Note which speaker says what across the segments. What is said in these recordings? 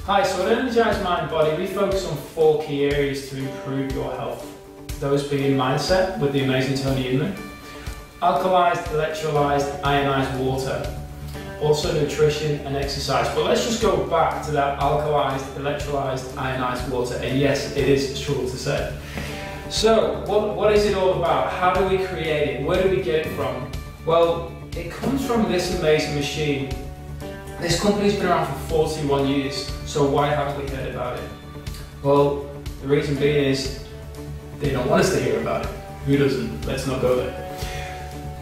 Speaker 1: Hi, so at Energized Mind Body, we focus on 4 key areas to improve your health. Those being mindset with the amazing Tony Inman, alkalized, electrolyzed, ionized water, also nutrition and exercise. But let's just go back to that alkalized, electrolyzed, ionized water. And yes, it is short to say. So what is it all about? How do we create it? Where do we get it from? Well, it comes from this amazing machine. This company's been around for 41 years, so why haven't we heard about it? Well, the reason being is they don't want us to hear about it. Who doesn't? Let's not go there.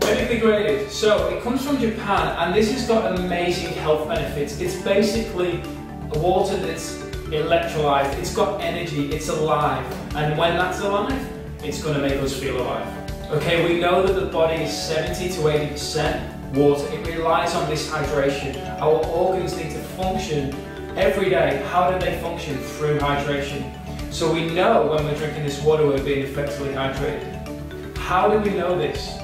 Speaker 1: Medically graded. So it comes from Japan, and this has got amazing health benefits. It's basically a water that's electrolyzed, it's got energy, it's alive, and when that's alive, it's going to make us feel alive. Okay, we know that the body is 70 to 80% water. It relies on this hydration. Our organs need to function every day. How do they function? Through hydration. So we know when we're drinking this water we're being effectively hydrated. How do we know this?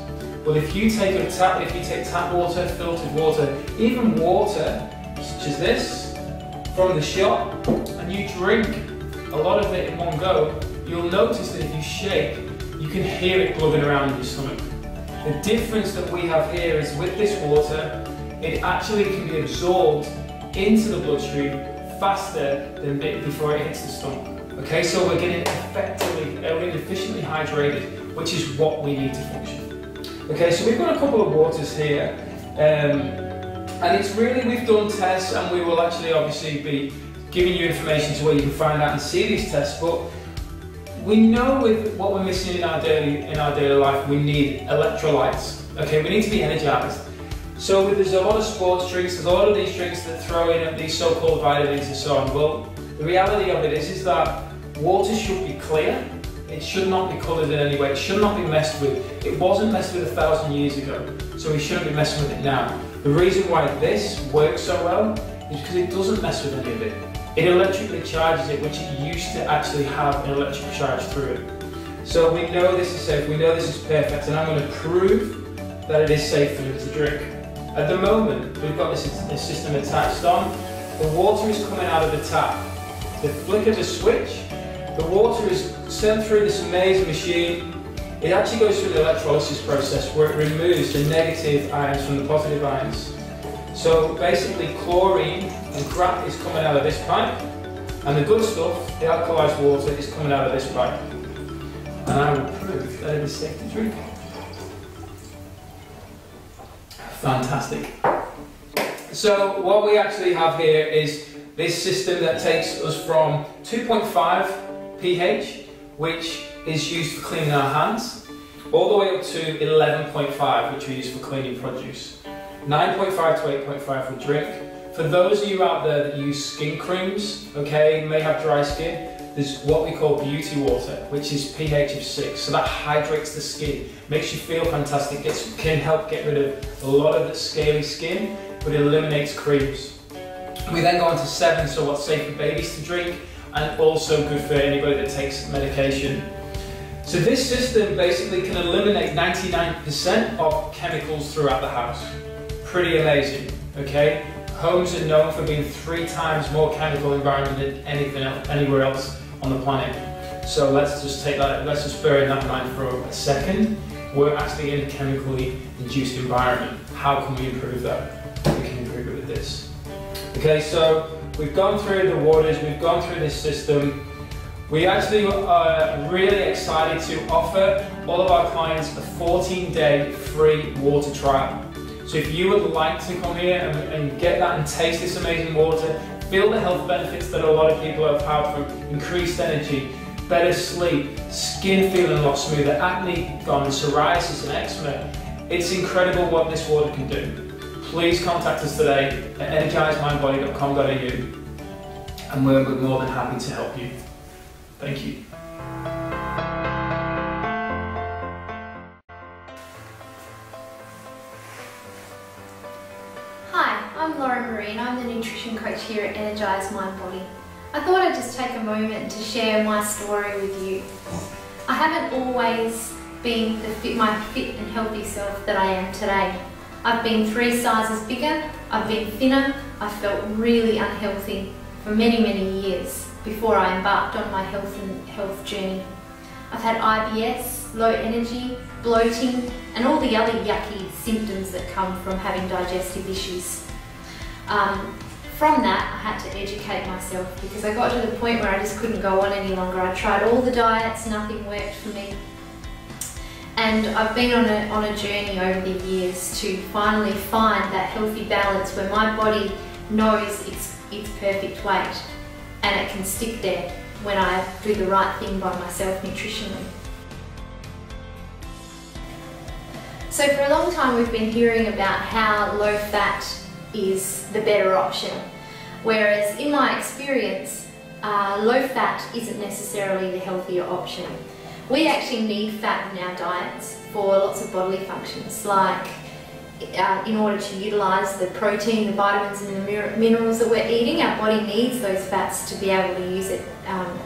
Speaker 1: Well, if you take tap water, filtered water, even water such as this from the shop, and you drink a lot of it in one go, you'll notice that if you shake, you can hear it glugging around in your stomach. The difference that we have here is with this water, it actually can be absorbed into the bloodstream faster than before it hits the stomach. Okay, so we're getting efficiently hydrated, which is what we need to function. Okay, so we've got a couple of waters here, and it's really, we've done tests, and we will actually obviously be giving you information to where you can find out and see these tests, but we know with what we're missing in our daily life, we need electrolytes. Okay, we need to be energized. So there's a lot of sports drinks, there's a lot of these drinks that throw in these so-called vitamins and so on. Well, the reality of it is that water should be clear. It should not be coloured in any way. It should not be messed with. It wasn't messed with 1,000 years ago, so we shouldn't be messing with it now. The reason why this works so well is because it doesn't mess with any of it. It electrically charges it, which it used to actually have an electric charge through it. So we know this is safe, we know this is perfect, and I'm going to prove that it is safe for you to drink. At the moment, we've got this system attached on. The water is coming out of the tap. The flick of the switch, the water is sent through this amazing machine. It actually goes through the electrolysis process where it removes the negative ions from the positive ions. So basically chlorine and crap is coming out of this pipe, and the good stuff, the alkalized water, is coming out of this pipe. And I will prove that it is safe to drink. Fantastic. So what we actually have here is this system that takes us from 2.5 pH, which is used for cleaning our hands, all the way up to 11.5, which we use for cleaning produce. 9.5 to 8.5 for drink. For those of you out there that use skin creams, okay, may have dry skin, there's what we call beauty water, which is pH of 6. So that hydrates the skin, makes you feel fantastic, can help get rid of a lot of the scaly skin, but it eliminates creams. We then go on to 7, so what's safe for babies to drink, and also good for anybody that takes medication. So this system basically can eliminate 99% of chemicals throughout the house. Pretty amazing, okay? Homes are known for being 3 times more chemical environment than anything else, anywhere else on the planet. So let's just bear in that mind for a second. We're actually in a chemically induced environment. How can we improve that? We can improve it with this. Okay, so we've gone through the waters, we've gone through this system. We actually are really excited to offer all of our clients a 14-day free water trial. So if you would like to come here and get that and taste this amazing water, feel the health benefits that a lot of people have had from increased energy, better sleep, skin feeling a lot smoother, acne gone, psoriasis and eczema, it's incredible what this water can do. Please contact us today at energizedmindbody.com.au, and we're more than happy to help you. Thank you.
Speaker 2: nutrition coach here at Energised Mind Body. I thought I'd just take a moment to share my story with you. I haven't always been my fit and healthy self that I am today. I've been 3 sizes bigger, I've been thinner, I felt really unhealthy for many years before I embarked on my health journey. I've had IBS, low energy, bloating, and all the other yucky symptoms that come from having digestive issues. From that, I had to educate myself because I got to the point where I just couldn't go on any longer. I tried all the diets, nothing worked for me. And I've been on a journey over the years to finally find that healthy balance where my body knows its perfect weight and it can stick there when I do the right thing by myself nutritionally. So for a long time we've been hearing about how low fat is the better option, whereas in my experience, low fat isn't necessarily the healthier option. We actually need fat in our diets for lots of bodily functions, like in order to utilise the protein, the vitamins and the minerals that we're eating. Our body needs those fats to be able to use it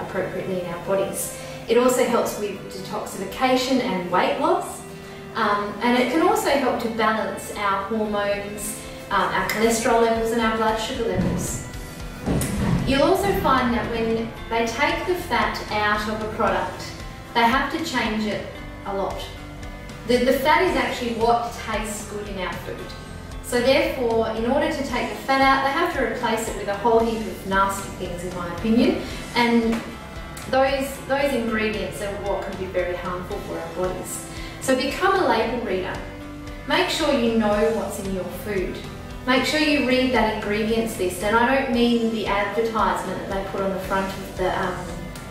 Speaker 2: appropriately in our bodies. It also helps with detoxification and weight loss, and it can also help to balance our hormones, our cholesterol levels and our blood sugar levels. You'll also find that when they take the fat out of a product, they have to change it a lot. The fat is actually what tastes good in our food. So therefore, in order to take the fat out, they have to replace it with a whole heap of nasty things, in my opinion. And those ingredients are what can be very harmful for our bodies. So become a label reader. Make sure you know what's in your food. Make sure you read that ingredients list, and I don't mean the advertisement that they put on the front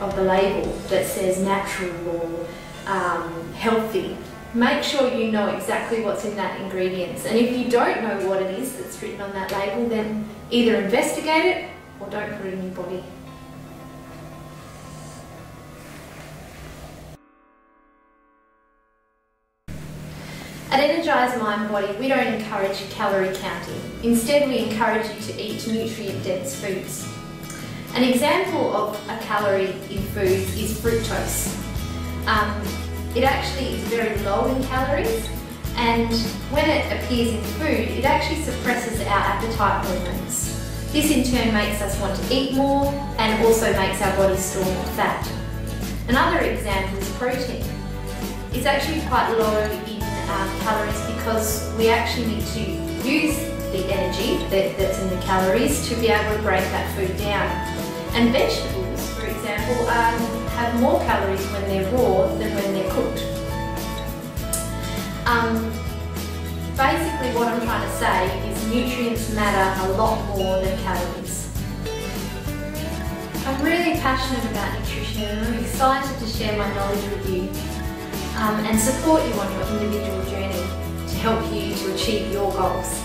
Speaker 2: of the label that says natural or healthy. Make sure you know exactly what's in that ingredients, and if you don't know what it is that's written on that label, then either investigate it or don't put it in your body. At Energised Mind Body, we don't encourage calorie counting. Instead, we encourage you to eat nutrient-dense foods. An example of a calorie in food is fructose. It actually is very low in calories, and when it appears in food, it actually suppresses our appetite hormones. This in turn makes us want to eat more and also makes our body store more fat. Another example is protein. It's actually quite low in calories because we actually need to use the energy that's in the calories to be able to break that food down. And vegetables, for example, have more calories when they're raw than when they're cooked. Basically what I'm trying to say is nutrients matter a lot more than calories. I'm really passionate about nutrition and I'm excited to share my knowledge with you and support you on your individual journey to help you to achieve your goals.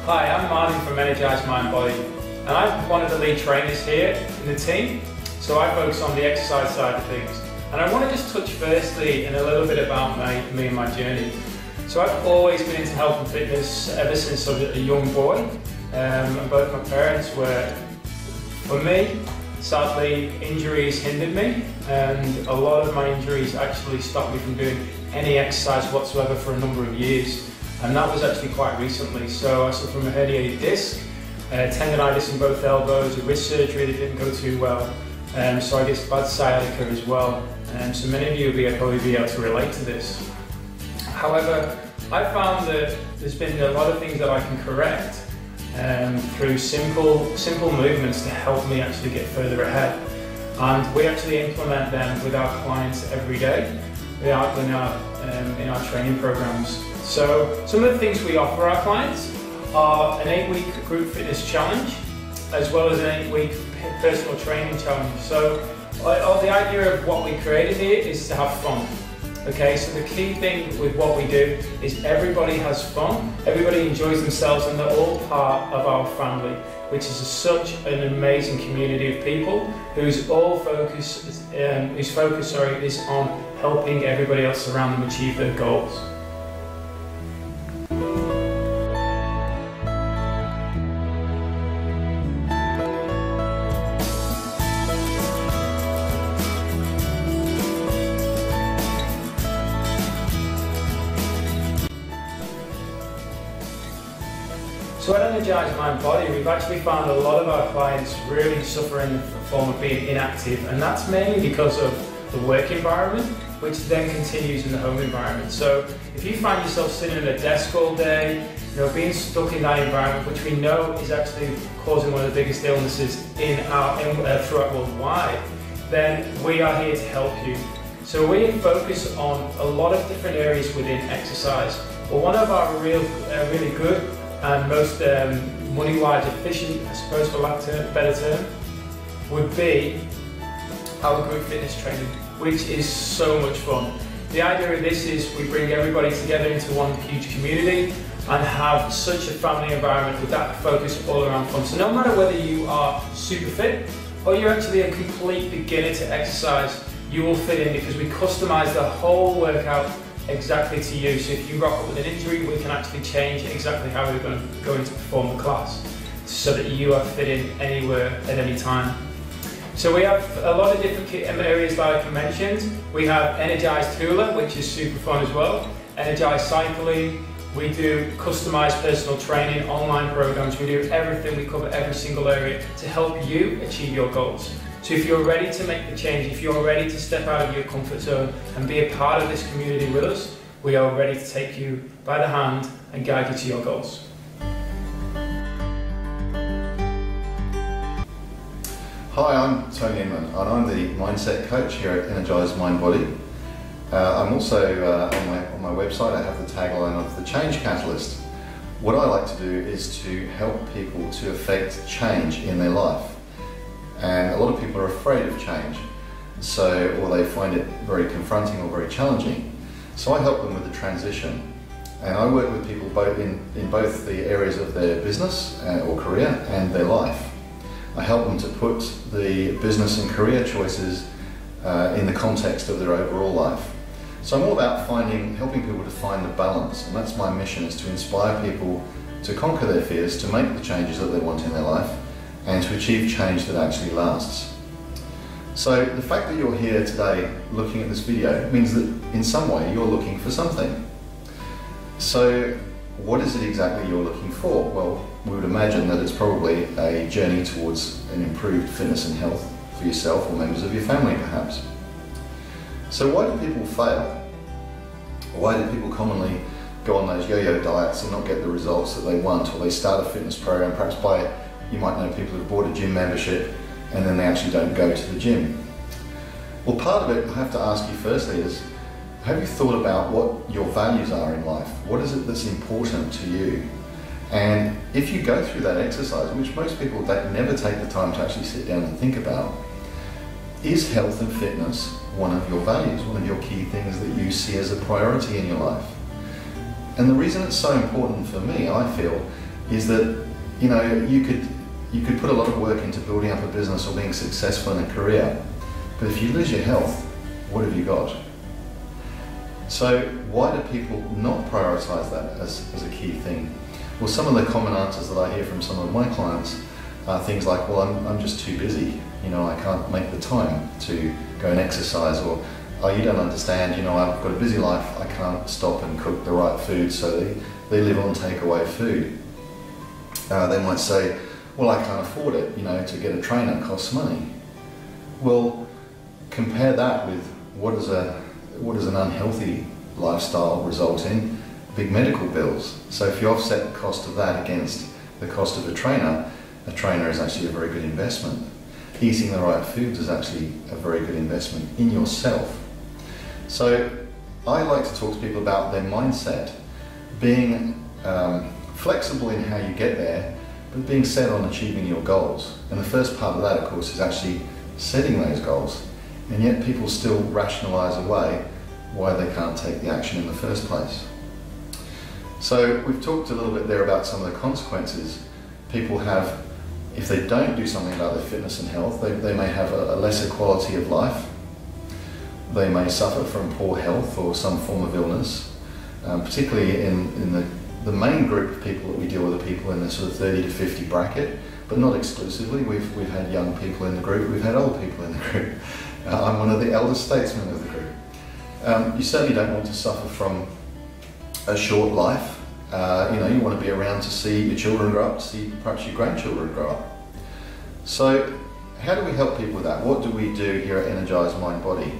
Speaker 1: Hi, I'm Martin from Energised Mind Body, and I'm one of the lead trainers here in the team, so I focus on the exercise side of things. And I want to just touch firstly in a little bit about me and my journey. So I've always been into health and fitness ever since I was a young boy, and both my parents were. For me, sadly, injuries hindered me, and a lot of my injuries actually stopped me from doing any exercise whatsoever for a number of years. And that was actually quite recently. So I suffered from a herniated disc, tendonitis in both elbows, a wrist surgery that didn't go too well. So I guess bad sciatica as well. So many of you will probably be able to relate to this. However, I found that there's been a lot of things that I can correct through simple movements to help me actually get further ahead. And we actually implement them with our clients every day in our training programs. So some of the things we offer our clients are an 8-week group fitness challenge, as well as an 8-week personal training challenge. So the idea of what we created here is to have fun. Okay, so the key thing with what we do is everybody has fun, everybody enjoys themselves, and they're all part of our family, which is such an amazing community of people whose focus is on helping everybody else around them achieve their goals. So at Energised Mind Body, we've actually found a lot of our clients really suffering the form of being inactive, and that's mainly because of the work environment, which then continues in the home environment. So if you find yourself sitting at a desk all day, being stuck in that environment, which we know is actually causing one of the biggest illnesses throughout worldwide, then we are here to help you. So we focus on a lot of different areas within exercise. But one of our really good and most money-wise efficient, I suppose for lack of a better term, would be our group fitness training, which is so much fun. The idea of this is we bring everybody together into one huge community and have such a family environment with that focus all around fun. So no matter whether you are super fit or you're actually a complete beginner to exercise, you will fit in because we customize the whole workout exactly to you. So if you rock up with an injury, we can actually change exactly how we're going to perform the class so that you are fit in anywhere at any time. So we have a lot of different areas like I mentioned. We have Energised Hula, which is super fun as well. Energised Cycling. We do customised personal training, online programs. We do everything. We cover every single area to help you achieve your goals. So if you're ready to make the change, if you're ready to step out of your comfort zone and be a part of this community with us, we are ready to take you by the hand and guide you to your goals.
Speaker 3: Hi, I'm Tony Inman and I'm the Mindset Coach here at Energised Mind Body. I'm also, on my website, I have the tagline of the Change Catalyst. What I like to do is to help people to effect change in their life. And a lot of people are afraid of change, or they find it very confronting or very challenging. So I help them with the transition. And I work with people both in both the areas of their business or career and their life. I help them to put the business and career choices in the context of their overall life. So I'm all about helping people to find the balance, and that's my mission, is to inspire people to conquer their fears, to make the changes that they want in their life, and to achieve change that actually lasts. So the fact that you're here today looking at this video means that in some way you're looking for something. So what is it exactly you're looking for? Well, we would imagine that it's probably a journey towards an improved fitness and health for yourself or members of your family perhaps. So why do people fail? Why do people commonly go on those yo-yo diets and not get the results that they want, or they start a fitness program, perhaps you might know people who've bought a gym membership and then they actually don't go to the gym? Well, part of it I have to ask you firstly is, have you thought about what your values are in life? What is it that's important to you? And if you go through that exercise, which most people never take the time to actually sit down and think about, is health and fitness one of your values, one of your key things that you see as a priority in your life? And the reason it's so important for me, I feel, is that you could put a lot of work into building up a business or being successful in a career, but if you lose your health, what have you got? So why do people not prioritise that as a key thing? Well, some of the common answers that I hear from some of my clients are things like, well, I'm just too busy, I can't make the time to go and exercise, or, oh, you don't understand, I've got a busy life, I can't stop and cook the right food, so they live on takeaway food. They might say, well, I can't afford it, to get a trainer costs money. Well, compare that with what does an unhealthy lifestyle result in? Big medical bills. So if you offset the cost of that against the cost of a trainer is actually a very good investment. Eating the right foods is actually a very good investment in yourself. So I like to talk to people about their mindset, being flexible in how you get there, but being set on achieving your goals. And the first part of that, of course, is actually setting those goals. And yet people still rationalise away why they can't take the action in the first place. So we've talked a little bit there about some of the consequences people have if they don't do something about their fitness and health. They may have a lesser quality of life. They may suffer from poor health or some form of illness, particularly in the main group of people that we deal with are people in the sort of 30 to 50 bracket, but not exclusively. We've had young people in the group, we've had old people in the group. I'm one of the elder statesmen of the group. You certainly don't want to suffer from a short life. You want to be around to see your children grow up, to see perhaps your grandchildren grow up. So how do we help people with that? What do we do here at Energised Mind Body?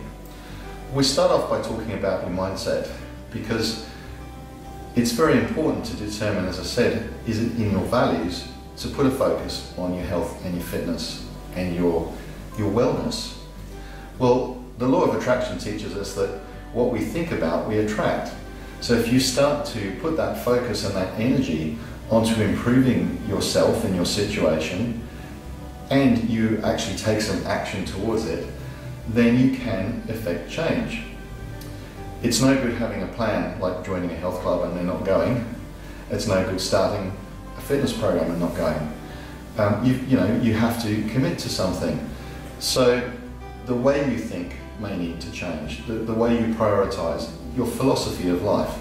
Speaker 3: We start off by talking about your mindset, because it's very important to determine, as I said, is it in your values to put a focus on your health and your fitness and your wellness. Well, the law of attraction teaches us that what we think about, we attract. So if you start to put that focus and that energy onto improving yourself and your situation, and you actually take some action towards it, then you can effect change. It's no good having a plan like joining a health club and then not going. It's no good starting a fitness program and not going. You have to commit to something. So the way you think may need to change, the way you prioritise, your philosophy of life.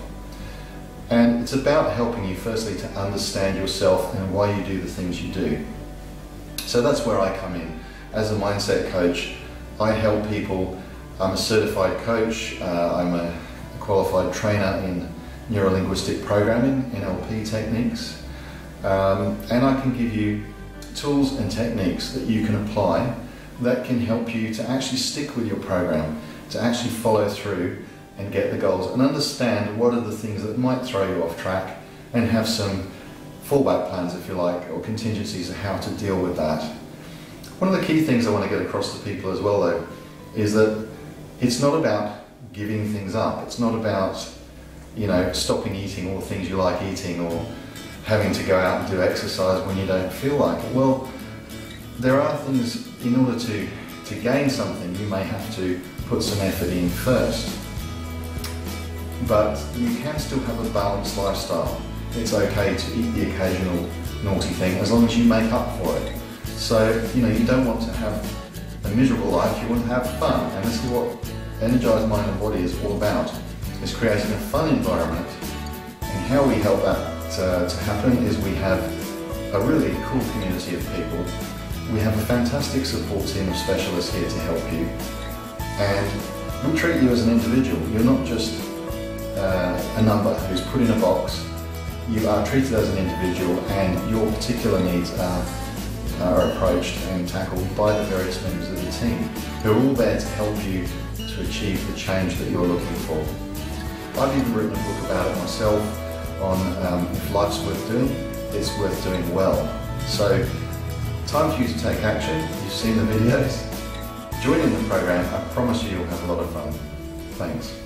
Speaker 3: And it's about helping you firstly to understand yourself and why you do the things you do. So that's where I come in. As a mindset coach, I help people. I'm a certified coach, I'm a qualified trainer in neuro-linguistic programming, NLP techniques, and I can give you tools and techniques that you can apply that can help you to actually stick with your program, to actually follow through and get the goals and understand what are the things that might throw you off track, and have some fallback plans, if you like, or contingencies of how to deal with that. One of the key things I want to get across to people as well, though, is that it's not about giving things up. It's not about, stopping eating all the things you like eating, or having to go out and do exercise when you don't feel like it. Well, there are things, in order to gain something, you may have to put some effort in first. But you can still have a balanced lifestyle. It's okay to eat the occasional naughty thing as long as you make up for it. So, you don't want to have a miserable life, you want to have fun. And this is what Energised Mind and Body is all about, is creating a fun environment. And how we help that to happen is we have a really cool community of people. We have a fantastic support team of specialists here to help you. And we'll treat you as an individual. You're not just a number who's put in a box. You are treated as an individual, and your particular needs are approached and tackled by the various members of the team, who are all there to help you to achieve the change that you're looking for. I've even written a book about it myself on if life's worth doing, it's worth doing well. So, time for you to take action. You've seen the videos. Join in the program. I promise you'll have a lot of fun. Thanks.